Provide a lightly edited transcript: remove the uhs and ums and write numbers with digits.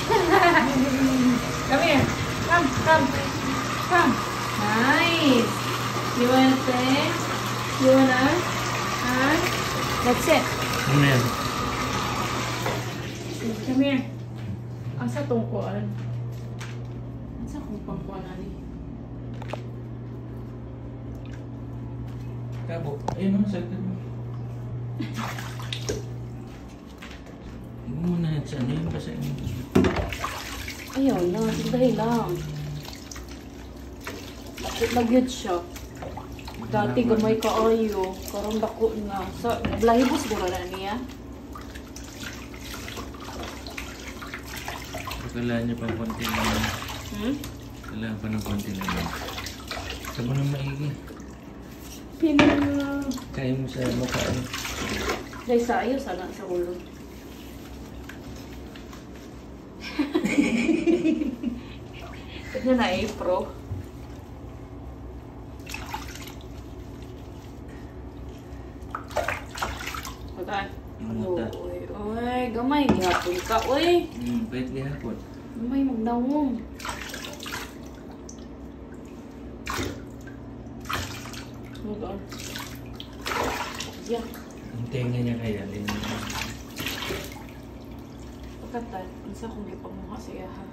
Come here. Come, come. Come. Nice. You want to play? You wanna? Huh? That's it. Ano yan? Come here. Asa tungkuan? Asa kung pangkuan ani? Kabo. Ayun o, salita mo. Hindi mo na yan sa ano yung basa yun. Ayaw na, dahil lang. Bakit nagyod siya? Dati gamay ka ayo, karong dako na. Sa naglahi po siguro na niya. Kailangan niya pang konti naman. Kailangan pa ng konti naman. Sabo na maigi. Kaya mo sa mukha. Dahil sa ayaw, sana sa ulo. Ito na pro. Mata. Ano? Uy, gamay. Gihapon ka, uy. Pwede gihapon. Gamay, magdawong. Mata. Yak. Ang tenga niya kaya. Pagkatan, isa kong ipamuha siya ha.